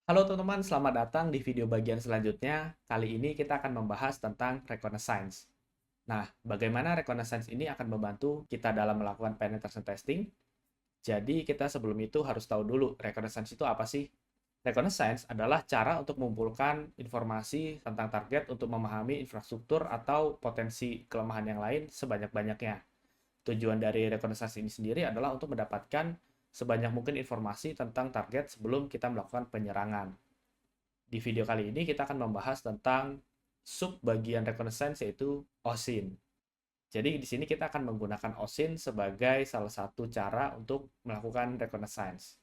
Halo teman-teman, selamat datang di video bagian selanjutnya. Kali ini kita akan membahas tentang reconnaissance. Nah, bagaimana reconnaissance ini akan membantu kita dalam melakukan penetration testing? Jadi, kita sebelum itu harus tahu dulu, reconnaissance itu apa sih? Reconnaissance adalah cara untuk mengumpulkan informasi tentang target untuk memahami infrastruktur atau potensi kelemahan yang lain sebanyak-banyaknya. Tujuan dari reconnaissance ini sendiri adalah untuk mendapatkan sebanyak mungkin informasi tentang target sebelum kita melakukan penyerangan. Di video kali ini kita akan membahas tentang sub bagian reconnaissance yaitu OSINT. Jadi di sini kita akan menggunakan OSINT sebagai salah satu cara untuk melakukan reconnaissance.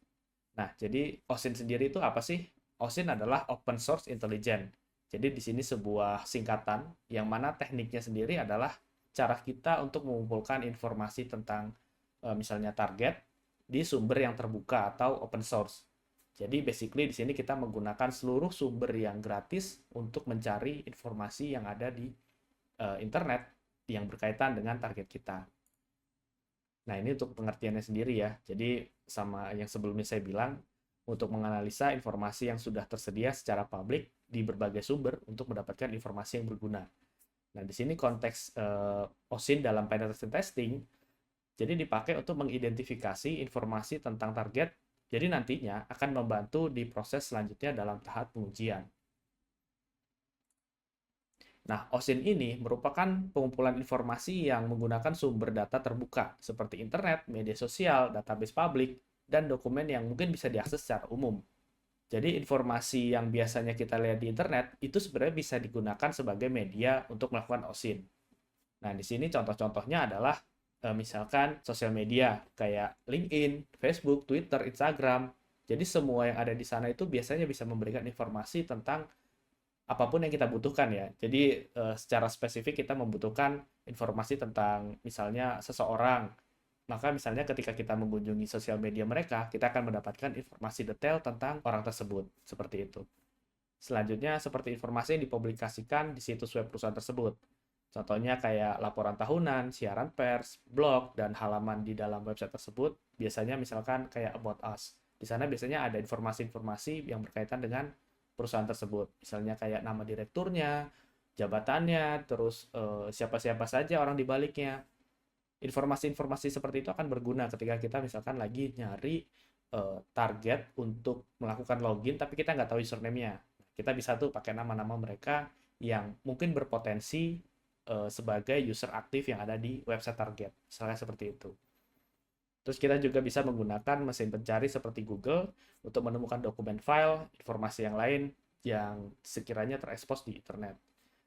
Nah, jadi OSINT sendiri itu apa sih? OSINT adalah Open Source Intelligence. Jadi di sini sebuah singkatan yang mana tekniknya sendiri adalah cara kita untuk mengumpulkan informasi tentang misalnya target di sumber yang terbuka atau open source. Jadi basically di sini kita menggunakan seluruh sumber yang gratis untuk mencari informasi yang ada di internet yang berkaitan dengan target kita. Nah, ini untuk pengertiannya sendiri ya. Jadi sama yang sebelumnya saya bilang, untuk menganalisa informasi yang sudah tersedia secara publik di berbagai sumber untuk mendapatkan informasi yang berguna. Nah, di sini konteks OSINT dalam penetration testing, jadi dipakai untuk mengidentifikasi informasi tentang target, jadi nantinya akan membantu di proses selanjutnya dalam tahap pengujian. Nah, OSINT ini merupakan pengumpulan informasi yang menggunakan sumber data terbuka, seperti internet, media sosial, database publik, dan dokumen yang mungkin bisa diakses secara umum. Jadi informasi yang biasanya kita lihat di internet, itu sebenarnya bisa digunakan sebagai media untuk melakukan OSINT. Nah, di sini contoh-contohnya adalah misalkan sosial media kayak LinkedIn, Facebook, Twitter, Instagram. Jadi semua yang ada di sana itu biasanya bisa memberikan informasi tentang apapun yang kita butuhkan ya. Jadi secara spesifik kita membutuhkan informasi tentang misalnya seseorang. Maka misalnya ketika kita mengunjungi sosial media mereka, kita akan mendapatkan informasi detail tentang orang tersebut. Seperti itu. Selanjutnya seperti informasi yang dipublikasikan di situs web perusahaan tersebut. Contohnya kayak laporan tahunan, siaran pers, blog, dan halaman di dalam website tersebut. Biasanya misalkan kayak About Us. Di sana biasanya ada informasi-informasi yang berkaitan dengan perusahaan tersebut. Misalnya kayak nama direkturnya, jabatannya, terus siapa-siapa saja orang di baliknya. Informasi-informasi seperti itu akan berguna ketika kita misalkan lagi nyari target untuk melakukan login, tapi kita nggak tahu username-nya. Kita bisa tuh pakai nama-nama mereka yang mungkin berpotensi sebagai user aktif yang ada di website target. Misalnya seperti itu. Terus kita juga bisa menggunakan mesin pencari seperti Google untuk menemukan dokumen file, informasi yang lain yang sekiranya terekspos di internet.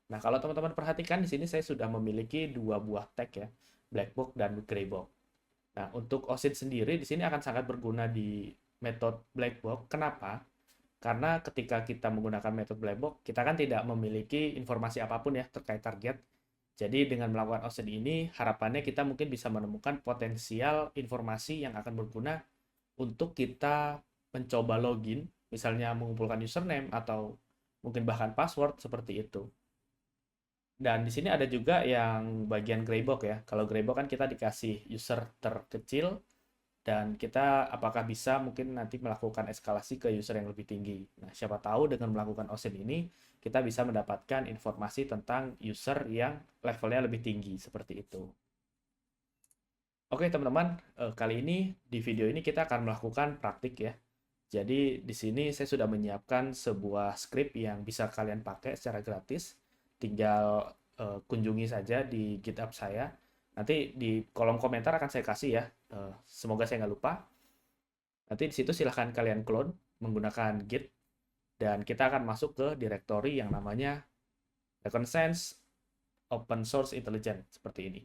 Nah, kalau teman-teman perhatikan di sini saya sudah memiliki dua buah tag ya, black box dan gray box. Nah, untuk OSINT sendiri di sini akan sangat berguna di metode black box. Kenapa? Karena ketika kita menggunakan metode black box, kita kan tidak memiliki informasi apapun ya terkait target. Jadi dengan melakukan OSINT ini, harapannya kita mungkin bisa menemukan potensial informasi yang akan berguna untuk kita mencoba login, misalnya mengumpulkan username atau mungkin bahkan password seperti itu. Dan di sini ada juga yang bagian greybox ya. Kalau greybox kan kita dikasih user terkecil dan kita apakah bisa mungkin nanti melakukan eskalasi ke user yang lebih tinggi. Nah, siapa tahu dengan melakukan OSINT ini kita bisa mendapatkan informasi tentang user yang levelnya lebih tinggi seperti itu. Oke, teman-teman, kali ini di video ini kita akan melakukan praktik ya. Jadi di sini saya sudah menyiapkan sebuah script yang bisa kalian pakai secara gratis. Tinggal kunjungi saja di GitHub saya. Nanti di kolom komentar akan saya kasih ya. Semoga saya nggak lupa. Nanti di situ silahkan kalian clone menggunakan Git. Dan kita akan masuk ke direktori yang namanya Reconnaissance Open Source Intelligence. Seperti ini.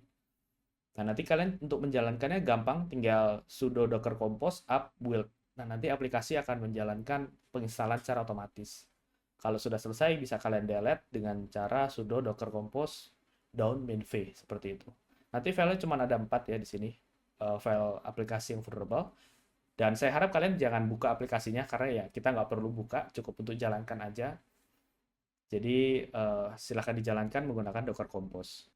Nah, nanti kalian untuk menjalankannya gampang, tinggal sudo docker compose up build. Nah, nanti aplikasi akan menjalankan penginstalan secara otomatis. Kalau sudah selesai, bisa kalian delete dengan cara sudo docker compose down main v, seperti itu. Nanti filenya cuma ada 4 ya di sini, file aplikasi yang vulnerable. Dan saya harap kalian jangan buka aplikasinya, karena ya kita nggak perlu buka, cukup untuk jalankan aja. Jadi, silahkan dijalankan menggunakan docker compose.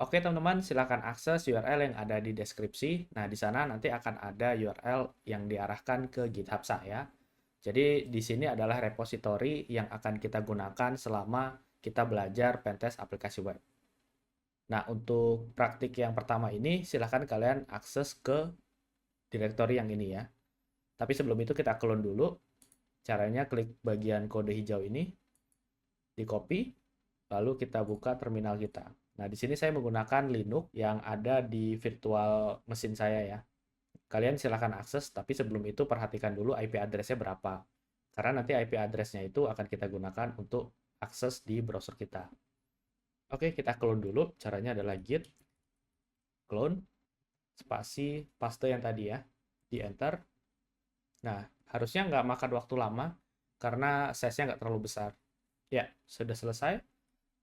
Oke teman-teman, silakan akses URL yang ada di deskripsi. Nah, di sana nanti akan ada URL yang diarahkan ke GitHub saya. Jadi di sini adalah repository yang akan kita gunakan selama kita belajar pentest aplikasi web. Nah, untuk praktik yang pertama ini, silahkan kalian akses ke directory yang ini ya. Tapi sebelum itu kita clone dulu. Caranya klik bagian kode hijau ini, di copy, lalu kita buka terminal kita. Nah, di sini saya menggunakan Linux yang ada di virtual mesin saya ya. Kalian silahkan akses, tapi sebelum itu perhatikan dulu IP address-nya berapa. Karena nanti IP address-nya itu akan kita gunakan untuk akses di browser kita. Oke, kita clone dulu. Caranya adalah git clone spasi paste yang tadi ya, di enter. Nah, harusnya nggak makan waktu lama karena size-nya nggak terlalu besar. Ya, sudah selesai.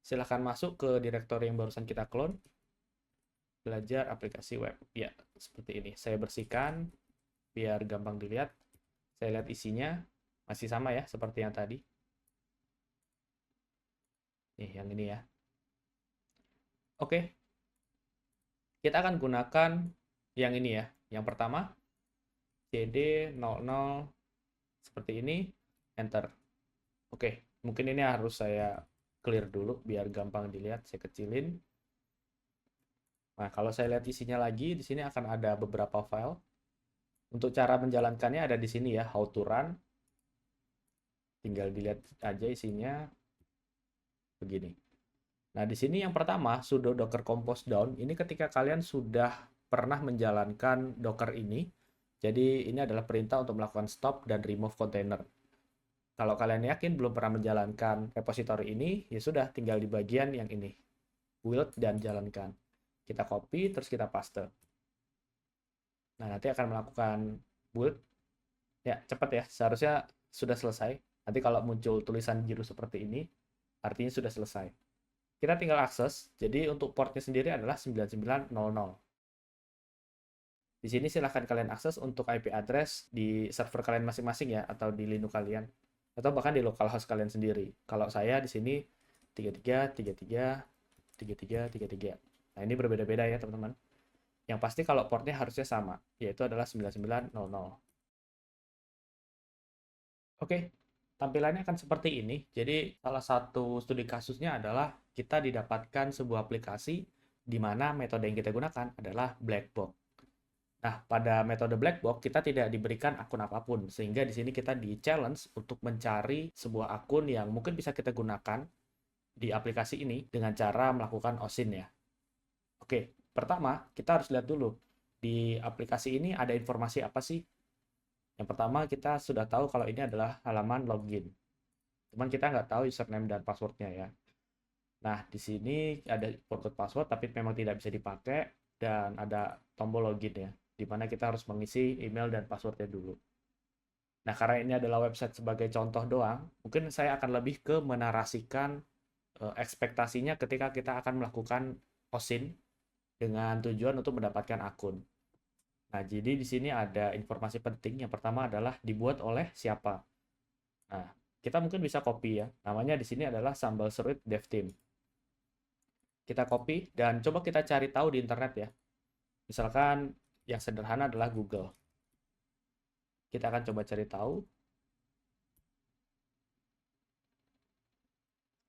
Silahkan masuk ke direktori yang barusan kita clone. Belajar aplikasi web. Ya, seperti ini. Saya bersihkan biar gampang dilihat. Saya lihat isinya masih sama ya, seperti yang tadi. Nih, yang ini ya. Oke, kita akan gunakan yang ini ya. Yang pertama, CD00 seperti ini, enter. Oke, mungkin ini harus saya clear dulu biar gampang dilihat. Saya kecilin. Nah, kalau saya lihat isinya lagi, di sini akan ada beberapa file. Untuk cara menjalankannya ada di sini ya, how to run. Tinggal dilihat aja isinya begini. Nah, di sini yang pertama, sudo docker compose down. Ini ketika kalian sudah pernah menjalankan Docker ini, jadi ini adalah perintah untuk melakukan stop dan remove container. Kalau kalian yakin belum pernah menjalankan repository ini, ya sudah, tinggal di bagian yang ini. Build dan jalankan. Kita copy, terus kita paste. Nah, nanti akan melakukan build. Ya, cepat ya. Seharusnya sudah selesai. Nanti kalau muncul tulisan biru seperti ini, artinya sudah selesai. Kita tinggal akses. Jadi untuk portnya sendiri adalah 9900. Di sini silahkan kalian akses untuk IP address di server kalian masing-masing ya, atau di Linux kalian. Atau bahkan di localhost kalian sendiri. Kalau saya di sini 33, 33, 33, 33. Nah, ini berbeda-beda ya, teman-teman. Yang pasti kalau portnya harusnya sama, yaitu adalah 9900. Oke, tampilannya akan seperti ini. Jadi, salah satu studi kasusnya adalah kita didapatkan sebuah aplikasi di mana metode yang kita gunakan adalah black box. Nah, pada metode black box kita tidak diberikan akun apapun, sehingga di sini kita di-challenge untuk mencari sebuah akun yang mungkin bisa kita gunakan di aplikasi ini dengan cara melakukan OSINT ya. Oke, pertama kita harus lihat dulu di aplikasi ini ada informasi apa sih. Yang pertama, kita sudah tahu kalau ini adalah halaman login. Cuman kita nggak tahu username dan passwordnya ya. Nah, di sini ada forgot password tapi memang tidak bisa dipakai dan ada tombol login ya, di mana kita harus mengisi email dan passwordnya dulu. Nah, karena ini adalah website sebagai contoh doang, mungkin saya akan lebih ke menarasikan ekspektasinya ketika kita akan melakukan OSINT dengan tujuan untuk mendapatkan akun. Nah, jadi di sini ada informasi penting. Yang pertama adalah dibuat oleh siapa. Nah, kita mungkin bisa copy ya. Namanya di sini adalah Sambal Seruit Dev Team. Kita copy dan coba kita cari tahu di internet ya. Misalkan yang sederhana adalah Google. Kita akan coba cari tahu.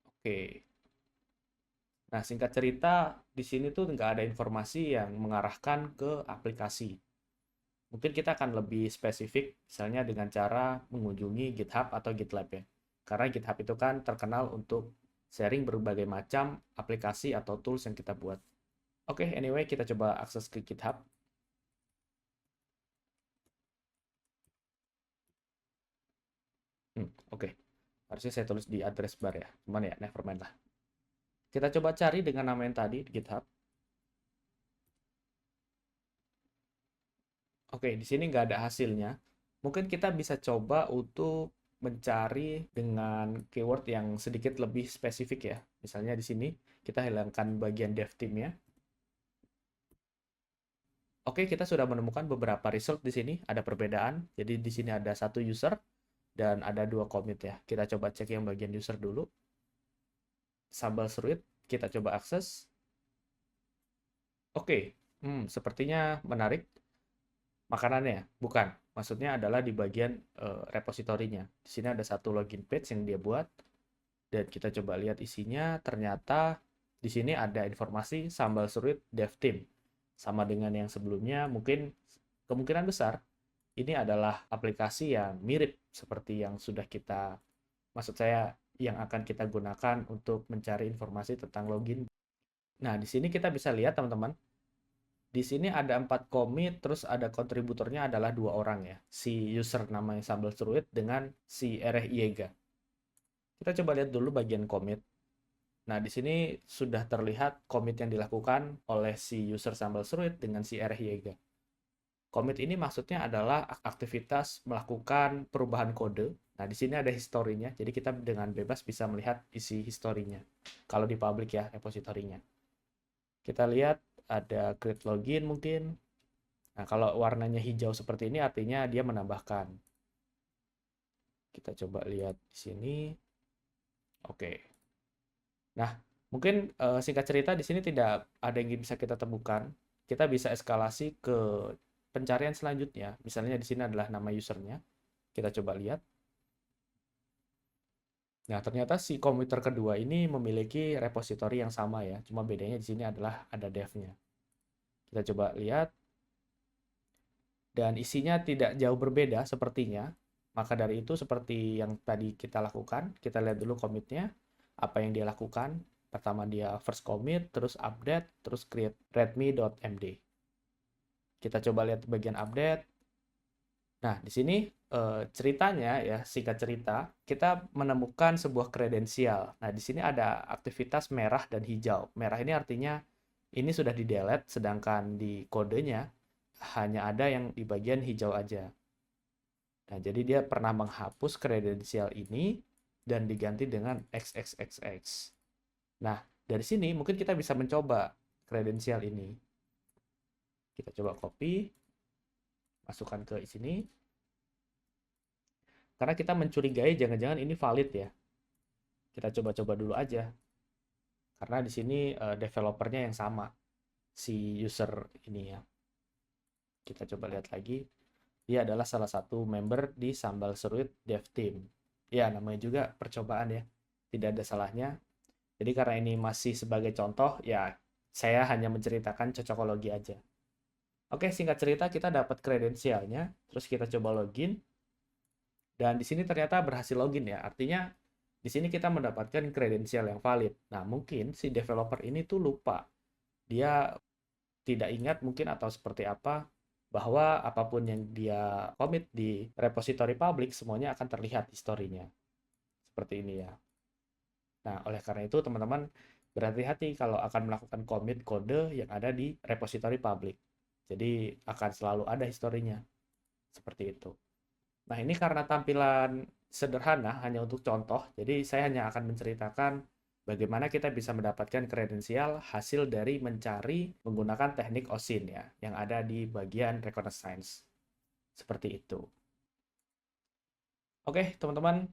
Oke. Nah, singkat cerita, di sini tuh nggak ada informasi yang mengarahkan ke aplikasi. Mungkin kita akan lebih spesifik, misalnya dengan cara mengunjungi GitHub atau GitLab ya. Karena GitHub itu kan terkenal untuk sharing berbagai macam aplikasi atau tools yang kita buat. Oke, anyway, kita coba akses ke GitHub. Oke. Harusnya saya tulis di address bar ya. Cuman ya, never mind lah. Kita coba cari dengan nama yang tadi di GitHub. Oke, di sini nggak ada hasilnya. Mungkin kita bisa coba untuk mencari dengan keyword yang sedikit lebih spesifik ya. Misalnya di sini kita hilangkan bagian dev team ya. Oke, kita sudah menemukan beberapa result di sini. Ada perbedaan. Jadi di sini ada satu user dan ada dua commit ya. Kita coba cek yang bagian user dulu. Sambal Seruit, kita coba akses. Oke, sepertinya menarik. makanannya? Bukan. Maksudnya adalah di bagian repositorinya. Di sini ada satu login page yang dia buat. Dan kita coba lihat isinya, ternyata di sini ada informasi sambal seruit dev team. Sama dengan yang sebelumnya, mungkin kemungkinan besar ini adalah aplikasi yang mirip seperti yang sudah kita, maksud saya, yang akan kita gunakan untuk mencari informasi tentang login. Nah, di sini kita bisa lihat teman-teman, di sini ada 4 commit, terus ada kontributornya adalah 2 orang ya. Si user namanya sambal seruit dengan si Ereh Iega. Kita coba lihat dulu bagian commit. Nah, di sini sudah terlihat commit yang dilakukan oleh si user sambal seruit dengan si Ereh Iega. Commit ini maksudnya adalah aktivitas melakukan perubahan kode. Nah, di sini ada historinya, jadi kita dengan bebas bisa melihat isi historinya. Kalau di public ya, repositorinya. Kita lihat ada create login mungkin. Nah, kalau warnanya hijau seperti ini artinya dia menambahkan. Kita coba lihat di sini. Oke. Nah, mungkin singkat cerita di sini tidak ada yang bisa kita temukan. Kita bisa eskalasi ke pencarian selanjutnya. Misalnya di sini adalah nama usernya. Kita coba lihat. Nah, ternyata si komputer kedua ini memiliki repositori yang sama ya. Cuma bedanya di sini adalah ada dev-nya. Kita coba lihat. Dan isinya tidak jauh berbeda sepertinya. Maka dari itu seperti yang tadi kita lakukan, kita lihat dulu commit-nya, apa yang dia lakukan. Pertama dia first commit, terus update, terus create readme.md. Kita coba lihat bagian update. Nah, di sini ceritanya ya, singkat cerita, kita menemukan sebuah kredensial. Nah, di sini ada aktivitas merah dan hijau. Merah ini artinya ini sudah di-delete, sedangkan di kodenya hanya ada yang di bagian hijau aja. Nah, jadi dia pernah menghapus kredensial ini dan diganti dengan XXXX. Nah, dari sini mungkin kita bisa mencoba kredensial ini. Kita coba copy, masukkan ke sini. Karena kita mencurigai jangan-jangan ini valid ya. Kita coba-coba dulu aja. Karena di sini developernya yang sama, si user ini ya. Kita coba lihat lagi. Dia adalah salah satu member di Sambal Seruit Dev Team. Ya, namanya juga percobaan ya. Tidak ada salahnya. Jadi karena ini masih sebagai contoh, ya saya hanya menceritakan cocokologi aja. Oke, singkat cerita kita dapat kredensialnya, terus kita coba login. Dan di sini ternyata berhasil login ya. Artinya di sini kita mendapatkan kredensial yang valid. Nah, mungkin si developer ini tuh lupa. Dia tidak ingat mungkin atau seperti apa, bahwa apapun yang dia commit di repository public semuanya akan terlihat historinya. Seperti ini ya. Nah, oleh karena itu teman-teman berhati-hati kalau akan melakukan commit kode yang ada di repository public. Jadi akan selalu ada historinya. Seperti itu. Nah, ini karena tampilan sederhana hanya untuk contoh, jadi saya hanya akan menceritakan bagaimana kita bisa mendapatkan kredensial hasil dari mencari menggunakan teknik OSINT ya, yang ada di bagian reconnaissance. Seperti itu. Oke, teman-teman,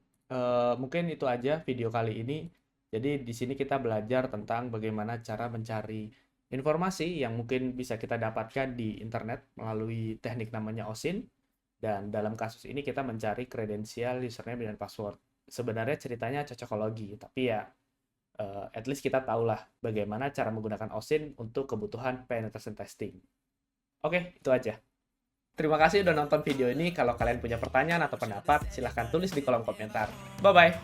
mungkin itu aja video kali ini. Jadi di sini kita belajar tentang bagaimana cara mencari informasi yang mungkin bisa kita dapatkan di internet melalui teknik namanya OSINT. Dan dalam kasus ini kita mencari kredensial username dan password. Sebenarnya ceritanya cocokologi, tapi ya at least kita tahulah bagaimana cara menggunakan OSINT untuk kebutuhan penetration testing. Oke, itu aja. Terima kasih udah nonton video ini. Kalau kalian punya pertanyaan atau pendapat, silahkan tulis di kolom komentar. Bye-bye!